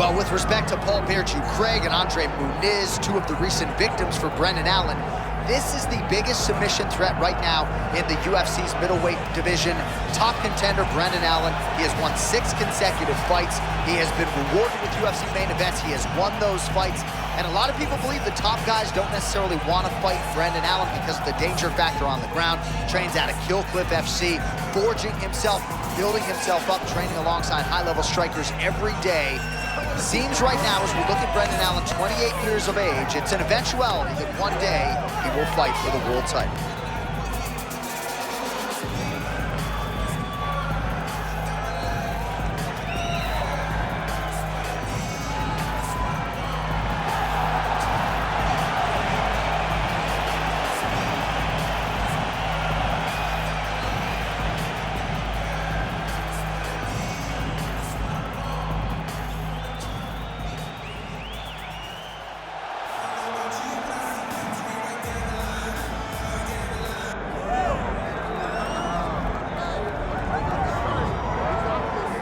Well, with respect to Paul Bearju Craig and Andre Muniz, two of the recent victims for Brendan Allen, this is the biggest submission threat right now in the UFC's middleweight division. Top contender Brendan Allen. He has won 6 consecutive fights. He has been rewarded with UFC main events. He has won those fights. And a lot of people believe the top guys don't necessarily want to fight Brendan Allen because of the danger factor on the ground. Trains out of Kill Cliff FC, forging himself, building himself up, training alongside high-level strikers every day. Seems right now, as we look at Brendan Allen, 28 years of age, it's an eventuality that one day he will fight for the world title.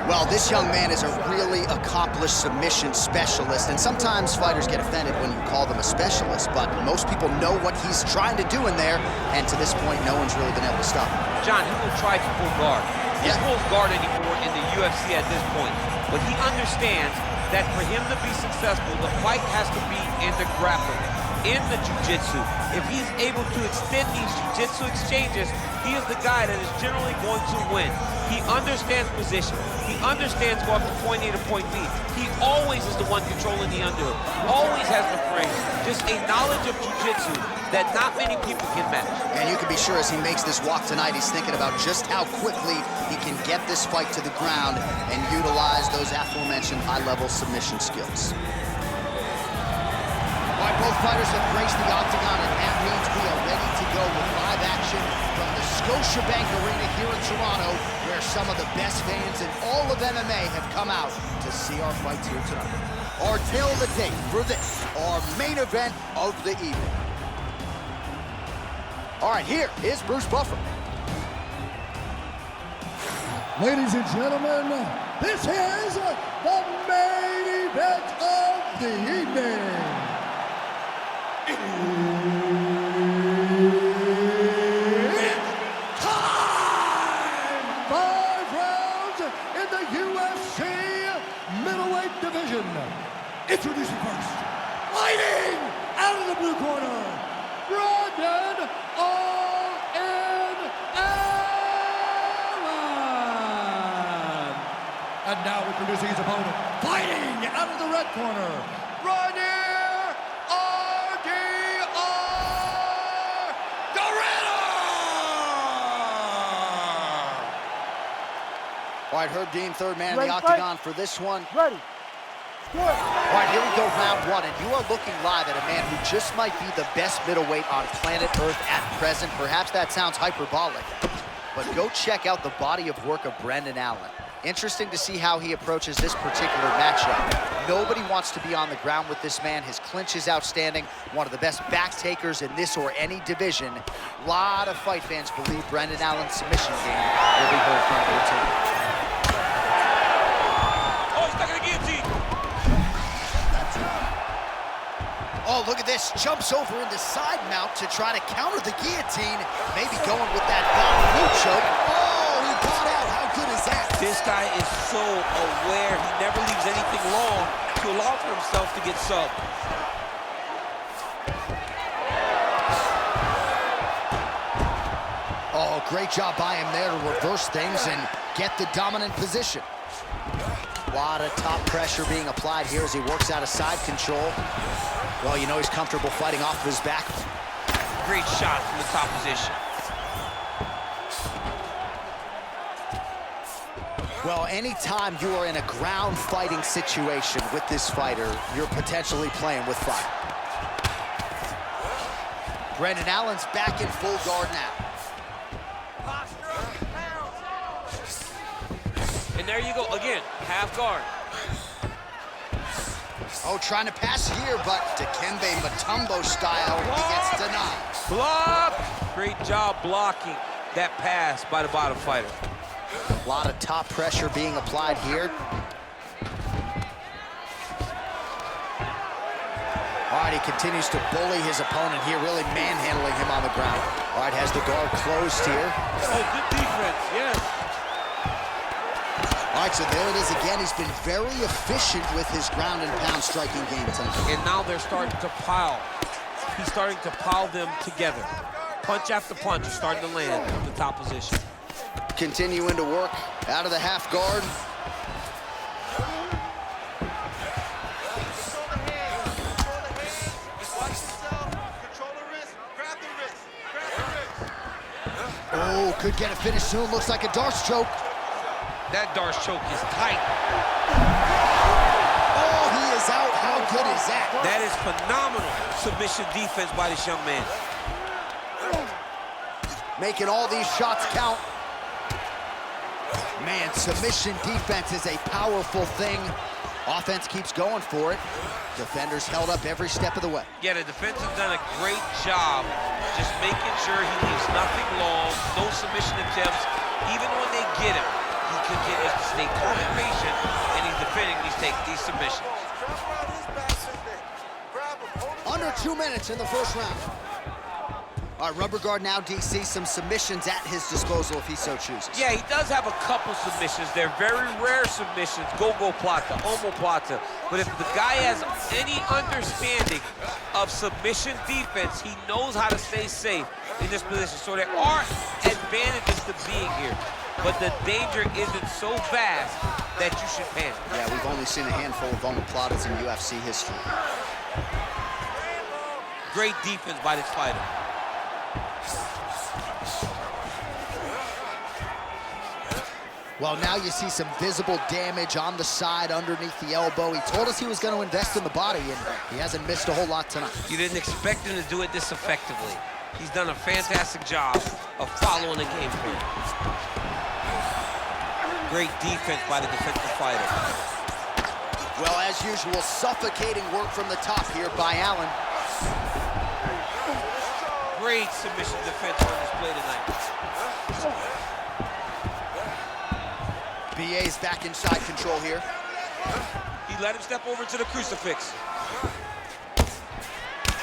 Well, this young man is a really accomplished submission specialist, and sometimes fighters get offended when you call them a specialist, but most people know what he's trying to do in there, and to this point, no one's really been able to stop him. John, he will try to pull guard. He Yeah. pulls guard anymore in the UFC at this point, but he understands that for him to be successful, the fight has to be in the grappling, in the jiu-jitsu. If he's able to extend these jiu-jitsu exchanges, he is the guy that is generally going to win. He understands position. He understands going from point A to point B. He always is the one controlling the underhook. Always has the frame. Just a knowledge of jiu-jitsu that not many people can match. And you can be sure as he makes this walk tonight, he's thinking about just how quickly he can get this fight to the ground and utilize those aforementioned high-level submission skills. All right, both fighters have graced the octagon, and that means we are ready to go with live action from the Scotiabank Arena here in Toronto, where some of the best fans in all of MMA have come out to see our fights here tonight. Our tale of the tape for this, our main event of the evening. All right, here is Bruce Buffer. Ladies and gentlemen, this is the main event of the evening. It's time! 5 rounds in the UFC middleweight division. Introducing first, fighting out of the blue corner, Brendan Allen. And now introducing his opponent, fighting out of the red corner, Reinier. All right, Herb Dean, third man in the octagon for this one. Ready. All right, here we go, round one, and you are looking live at a man who just might be the best middleweight on planet Earth at present. Perhaps that sounds hyperbolic, but go check out the body of work of Brendan Allen. Interesting to see how he approaches this particular matchup. Nobody wants to be on the ground with this man. His clinch is outstanding, one of the best back takers in this or any division. A lot of fight fans believe Brendan Allen's submission game will be heard from here tonight. Oh, look at this, jumps over into side mount to try to counter the guillotine. Maybe going with that bow choke. Oh, he got out, how good is that? This guy is so aware. He never leaves anything long to allow for himself to get subbed. Oh, great job by him there to reverse things and get the dominant position. A lot of top pressure being applied here as he works out of side control. Well, you know he's comfortable fighting off of his back. Great shot from the top position. Well, anytime you are in a ground fighting situation with this fighter, you're potentially playing with fire. Brendan Allen's back in full guard now. And there you go, again, half guard. Oh, trying to pass here, but Dikembe Mutombo style, he gets denied. Block! Great job blocking that pass by the bottom fighter. A lot of top pressure being applied here. right, he continues to bully his opponent here, really manhandling him on the ground. All right, has the guard closed here. Oh, good defense, yes. All right, so there it is again. He's been very efficient with his ground and pound striking game tonight. And now they're starting to pile. He's starting to pile them together. Punch after punch is starting to land from the top position. Continuing to work out of the half guard. Oh, could get a finish soon. Looks like a darce choke. That darce choke is tight. Oh, he is out. How good is that? That is phenomenal submission defense by this young man. Making all these shots count. Man, submission defense is a powerful thing. Offense keeps going for it. Defenders held up every step of the way. Yeah, the defense has done a great job just making sure he leaves nothing long, no submission attempts. Even when they get him, he continues to stay calm and patient, and he's defending these submissions. Under 2 minutes in the first round. All right, rubber guard now, DC. Some submissions at his disposal if he so chooses. Yeah, he does have a couple submissions. They're very rare submissions, go-go plata, omoplata. But if the guy has any understanding of submission defense, he knows how to stay safe in this position. So there are advantages to being here, but the danger isn't so vast that you should panic. Yeah, we've only seen a handful of omoplatas in UFC history. Great defense by this fighter. Well, now you see some visible damage on the side underneath the elbow. He told us he was going to invest in the body, and he hasn't missed a whole lot tonight. You didn't expect him to do it this effectively. He's done a fantastic job of following the game plan. Great defense by the defensive fighter. Well, as usual, suffocating work from the top here by Allen. Great submission defense on display tonight. BA's back inside control here. He let him step over to the crucifix.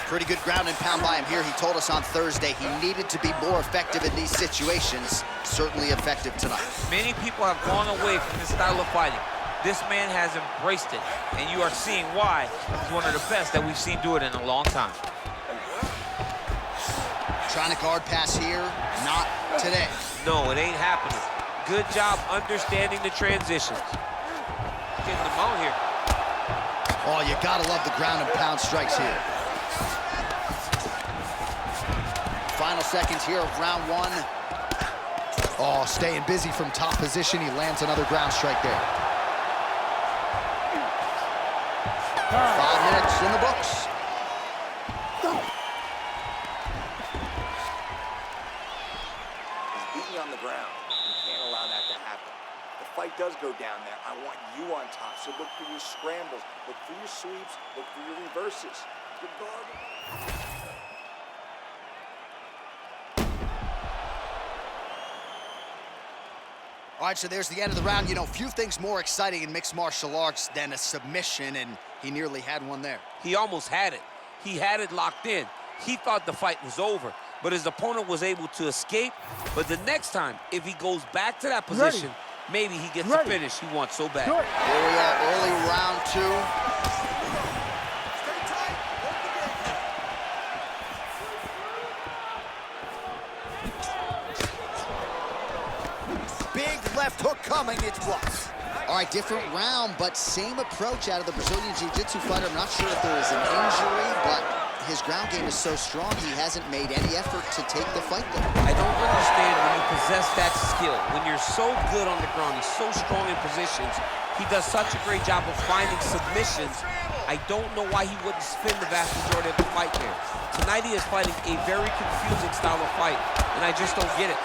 Pretty good ground and pound by him here. He told us on Thursday he needed to be more effective in these situations. Certainly effective tonight. Many people have gone away from this style of fighting. This man has embraced it, and you are seeing why he's one of the best that we've seen do it in a long time. Trying to guard pass here, not today. No, it ain't happening. Good job understanding the transitions. Getting them out here. Oh, you gotta love the ground and pound strikes here. Final seconds here of round one. Oh, staying busy from top position. He lands another ground strike there. 5 minutes in the books. He's beating you on the ground. You can't allow that to happen. The fight does go down there. I want you on top. So look for your scrambles, look for your sweeps, look for your reverses. Good guard. All right, so there's the end of the round. You know, few things more exciting in mixed martial arts than a submission, and he nearly had one there. He almost had it. He had it locked in. He thought the fight was over, but his opponent was able to escape. But the next time, if he goes back to that position, maybe he gets the finish he wants so bad. Here we are, early round two. Big left hook coming, it's blocked. All right, different round, but same approach out of the Brazilian Jiu-Jitsu fighter. I'm not sure if there is an injury, but his ground game is so strong, he hasn't made any effort to take the fight there. I don't understand when you possess that skill, when you're so good on the ground, he's so strong in positions, he does such a great job of finding submissions. I don't know why he wouldn't spin the vast majority of the fight there. Tonight he is fighting a very confusing style of fight, and I just don't get it.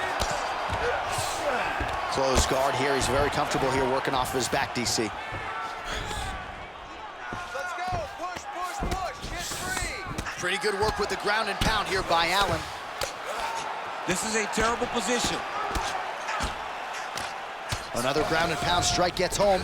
Closed guard here. He's very comfortable here working off of his back, DC. Let's go. Push, push, push. Get free. Pretty good work with the ground and pound here by Allen. This is a terrible position. Another ground and pound strike gets home.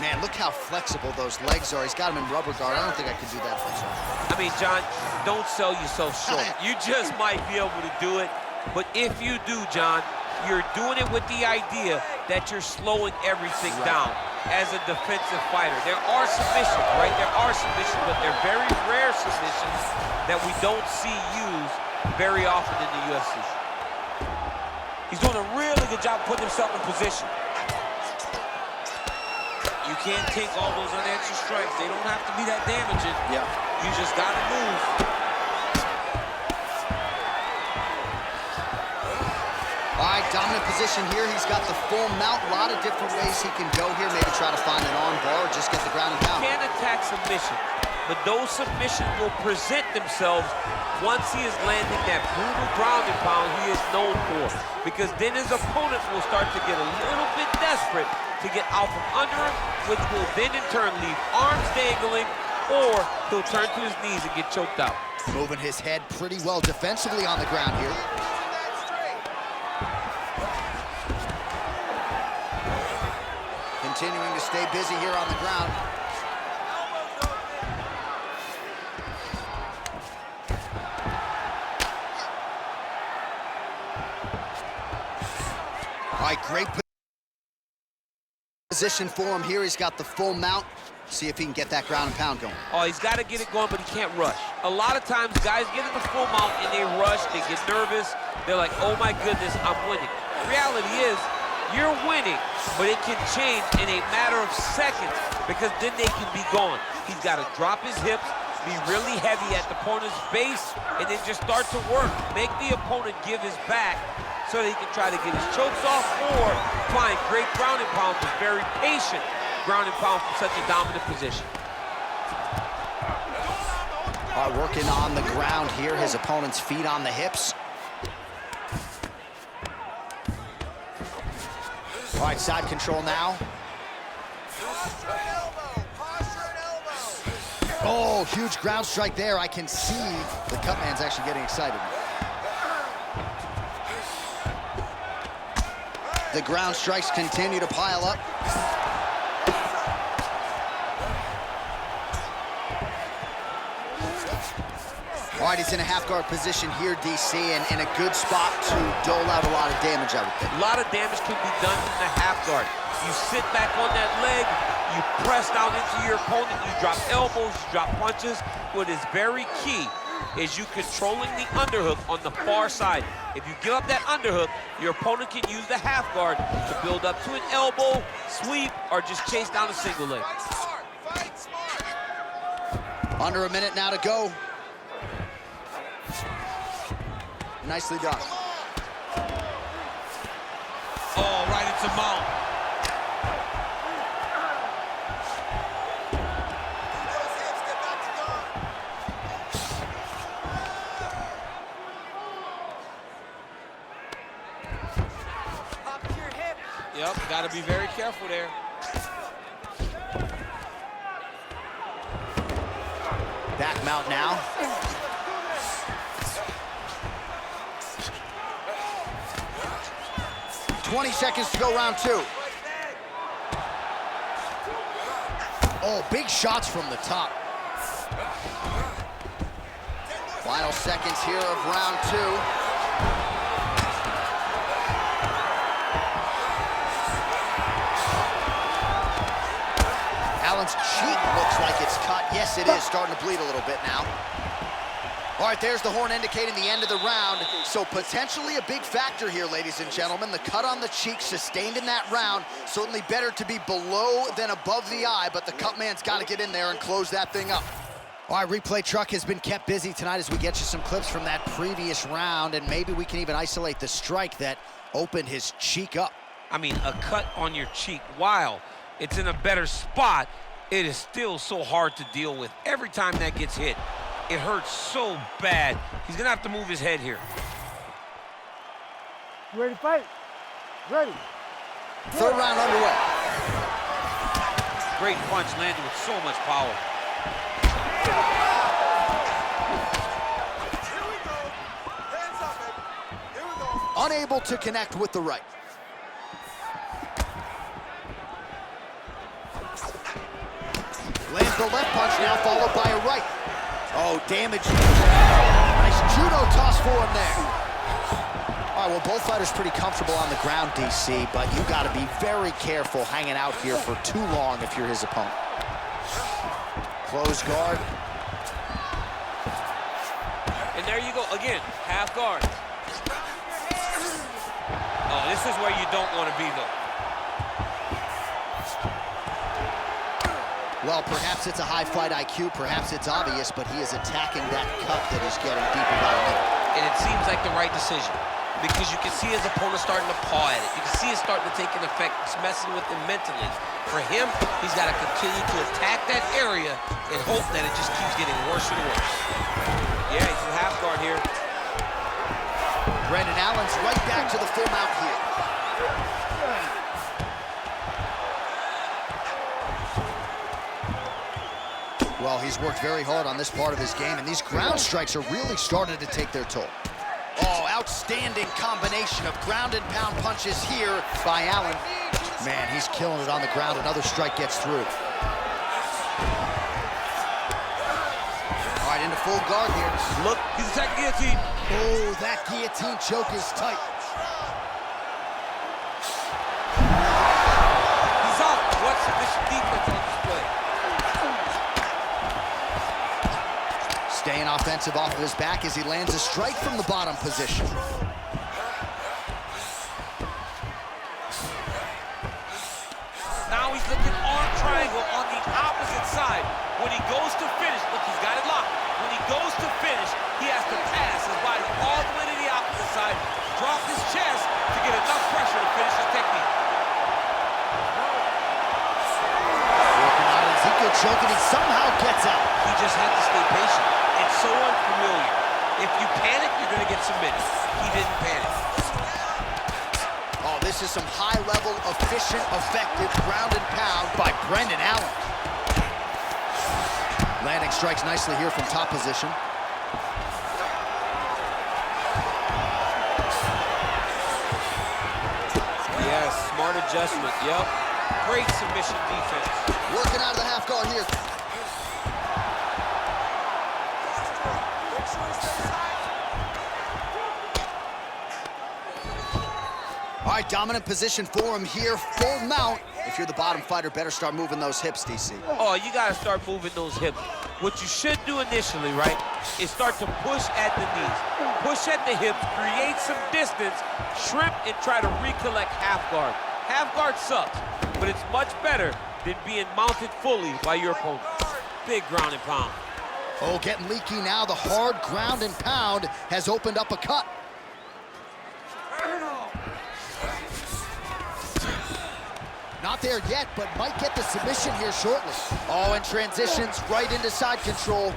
Man, look how flexible those legs are. He's got him in rubber guard. I don't think I could do that myself. I mean, John, don't sell yourself short. You just might be able to do it. But if you do, John, you're doing it with the idea that you're slowing everything down as a defensive fighter. There are submissions, right? There are submissions, but they're very rare submissions that we don't see used very often in the UFC. He's doing a really good job putting himself in position. You can't take all those unanswered strikes. They don't have to be that damaging. Yeah. You just got to move. All right, dominant position here. He's got the full mount. A lot of different ways he can go here. Maybe try to find an arm bar or just get the ground and pound. Can't attack submission, but those submissions will present themselves once he is landing that brutal ground and pound he is known for. Because then his opponent will start to get a little bit desperate to get out from under him, which will then in turn leave arms dangling, or he'll turn to his knees and get choked out. Moving his head pretty well defensively on the ground here. Continuing to stay busy here on the ground. All right, great position for him here. He's got the full mount. See if he can get that ground and pound going. Oh, he's got to get it going, but he can't rush. A lot of times, guys get in the full mount and they rush, they get nervous. They're like, oh my goodness, I'm winning. The reality is, you're winning, but it can change in a matter of seconds because then they can be gone. He's got to drop his hips, be really heavy at the opponent's base, and then just start to work. Make the opponent give his back so that he can try to get his chokes off or find great ground and pound with very patient ground and pound from such a dominant position. Working on the ground here, his opponent's feet on the hips. All right, side control now. Oh, huge ground strike there. I can see the cut man's actually getting excited. The ground strikes continue to pile up. All right, he's in a half-guard position here, DC, and in a good spot to dole out a lot of damage, I would think. A lot of damage can be done in the half-guard. You sit back on that leg, you press down into your opponent, you drop elbows, you drop punches. What is very key is you controlling the underhook on the far side. If you give up that underhook, your opponent can use the half-guard to build up to an elbow, sweep, or just chase down a single leg. Fight smart. Under a minute now to go. Nicely done. Oh, right into mount. Yep, got to be very careful there. Back mount now. $20 seconds to go, round two. Oh, big shots from the top. Final seconds here of round two. Allen's cheek looks like it's cut. Yes, it is starting to bleed a little bit now. All right, there's the horn indicating the end of the round. So potentially a big factor here, ladies and gentlemen. The cut on the cheek sustained in that round. Certainly better to be below than above the eye, but the cut man's got to get in there and close that thing up. All right, replay truck has been kept busy tonight as we get you some clips from that previous round, and maybe we can even isolate the strike that opened his cheek up. I mean, a cut on your cheek, while it's in a better spot, it is still so hard to deal with. Every time that gets hit, it hurts so bad. He's gonna have to move his head here. You ready to fight? Ready. Third round underway. Great punch landed with so much power. Here we go. Hands up, baby. Here we go. Unable to connect with the right. There's the left punch now, followed by a right. Oh, damage. Nice judo toss for him there. All right, well, both fighters pretty comfortable on the ground, DC, but you got to be very careful hanging out here for too long if you're his opponent. Close guard. And there you go, again, half guard. Oh, this is where you don't want to be, though. Well, perhaps it's a high fight IQ, perhaps it's obvious, but he is attacking that cut that is getting deeper by the minute. And it seems like the right decision, because you can see his opponent starting to paw at it. You can see it starting to take an effect. It's messing with him mentally. For him, he's got to continue to attack that area and hope that it just keeps getting worse and worse. Yeah, he's in half guard here. Brendan Allen's right back to the full mount here. Well, he's worked very hard on this part of his game, and these ground strikes are really starting to take their toll. Oh, outstanding combination of ground and pound punches here by Allen. Man, he's killing it on the ground. Another strike gets through. All right, into full guard here. Look, he's attacking guillotine. Oh, that guillotine choke is tight. He's out. What submission defense on display? Staying offensive off of his back as he lands a strike from the bottom position. Now he's looking arm triangle on the opposite side. When he goes to finish, look, he's got it locked. When he goes to finish, he has to pass his body all the way to the opposite side, drop his chest to get enough pressure to finish the technique. Working on Ezekiel choke, and he somehow gets out. He just had to stay patient. It's so unfamiliar. If you panic, you're going to get submitted. He didn't panic. Oh, this is some high-level, efficient, effective ground and pound by Brendan Allen. Landing strikes nicely here from top position. Yes, smart adjustment, yep. Great submission defense. Working out of the half guard here. All right, dominant position for him here, full mount. If you're the bottom fighter, better start moving those hips, DC. Oh, you got to start moving those hips. What you should do initially, right, is start to push at the knees. Push at the hips, create some distance, shrimp, and try to recollect half guard. Half guard sucks, but it's much better than being mounted fully by your opponent. Big ground and pound. Oh, getting leaky now. The hard ground and pound has opened up a cut. Not there yet, but might get the submission here shortly. Oh, and transitions right into side control.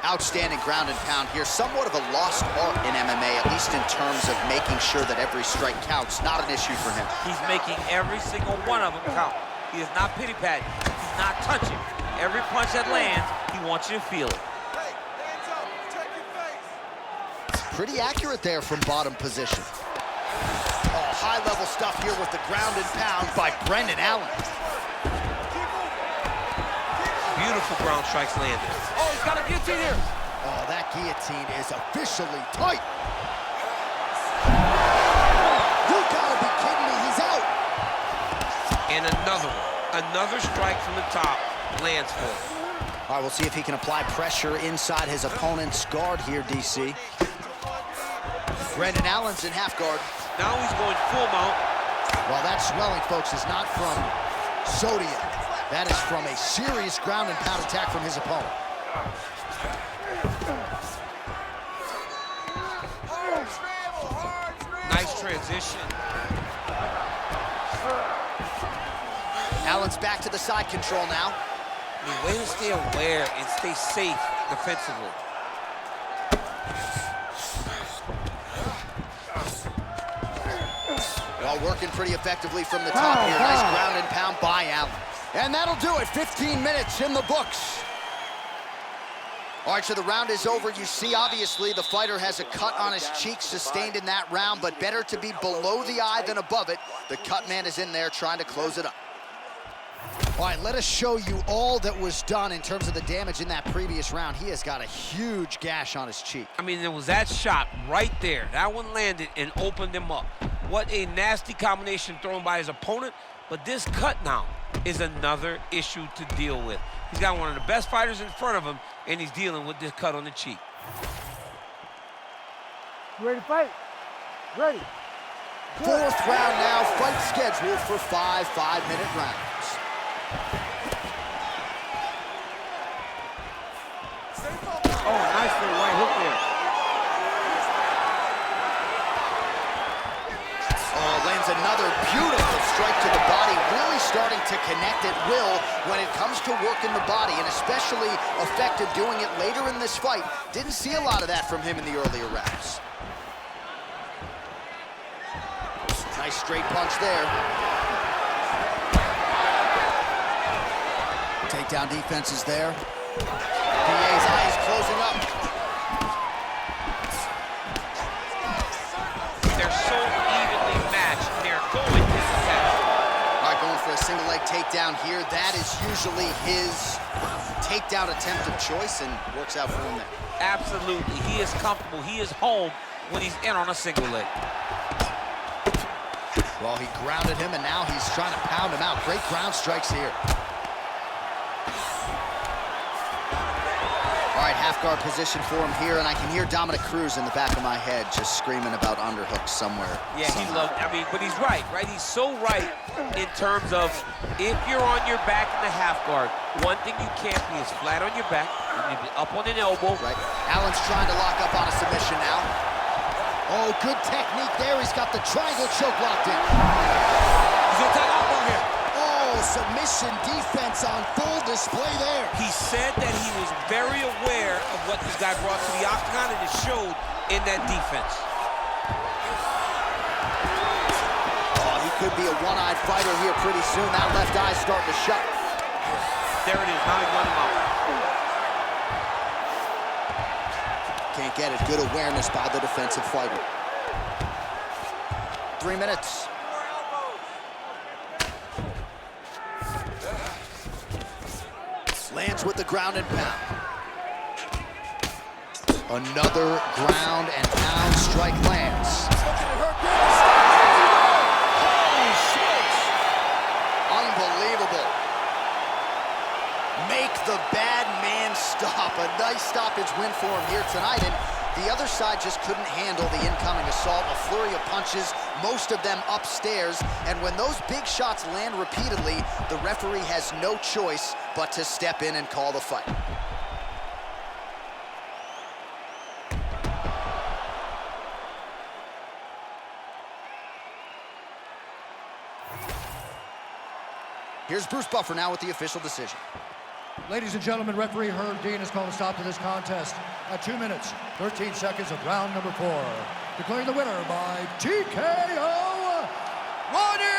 Outstanding ground and pound here. Somewhat of a lost art in MMA, at least in terms of making sure that every strike counts. Not an issue for him. He's making every single one of them count. He is not pity-patting. He's not touching. Every punch that lands, he wants you to feel it. Hey, hands up, protect your face. Pretty accurate there from bottom position. Oh, high-level stuff here with the ground and pound by Brendan Allen. Beautiful ground strikes landed. Oh, he's got a guillotine here. Oh, that guillotine is officially tight. You gotta be kidding me, he's out. And another one. Another strike from the top lands for him. All right, we'll see if he can apply pressure inside his opponent's guard here, DC. Brendan Allen's in half guard. Now he's going full mount. Well, that swelling, folks, is not from sodium. That is from a serious ground and pound attack from his opponent. Nice transition. Allen's back to the side control now. I mean, way to stay aware and stay safe defensively. Well, working pretty effectively from the top here. Nice ground and pound by Allen. And that'll do it. 15 minutes in the books. All right, so the round is over. You see, obviously, the fighter has a cut on his cheek sustained in that round, but better to be below the eye than above it. The cut man is in there trying to close it up. All right, let us show you all that was done in terms of the damage in that previous round. He has got a huge gash on his cheek. I mean, there was that shot right there. That one landed and opened him up. What a nasty combination thrown by his opponent. But this cut now is another issue to deal with. He's got one of the best fighters in front of him, and he's dealing with this cut on the cheek. You ready to fight? Ready. Fourth round now, fight scheduled for 5 5-minute rounds. Oh, nice little right hook there. Oh, lands another beautiful strike to the body, really starting to connect at will when it comes to working the body, and especially effective doing it later in this fight. Didn't see a lot of that from him in the earlier rounds. Nice straight punch there. Takedown defense is there. PA's eyes closing up. They're so evenly matched. They're going to set. All right, going for a single leg takedown here. That is usually his takedown attempt of choice, and works out for him there. Absolutely. He is comfortable. He is home when he's in on a single leg. Well, he grounded him, and now he's trying to pound him out. Great ground strikes here. All right, half guard position for him here, and I can hear Dominic Cruz in the back of my head just screaming about underhooks somewhere. Yeah, he loved, I mean, but he's right? He's so right in terms of if you're on your back in the half guard, one thing you can't be is flat on your back. You need to be up on an elbow. Right. Allen's trying to lock up on a submission now. Oh, good technique there. He's got the triangle choke locked in. He's gonna tie elbow here. Oh, submission defense on full display there. He said that he was very aware of what this guy brought to the octagon, and it showed in that defense. Oh, he could be a one-eyed fighter here pretty soon. That left eye's starting to shut. There it is. Now he run him out. Can't get it. Good awareness by the defensive fighter. 3 minutes. Lands with the ground and pound. Another ground and pound strike lands. Holy smokes! Unbelievable. Make the bad man stop. A nice stoppage win for him here tonight, and the other side just couldn't handle the incoming assault. A flurry of punches, most of them upstairs, and when those big shots land repeatedly, the referee has no choice but to step in and call the fight. Here's Bruce Buffer now with the official decision. Ladies and gentlemen, referee Herb Dean has called a stop to this contest at 2 minutes, 13 seconds of round number 4. Declaring the winner by TKO, Reinier!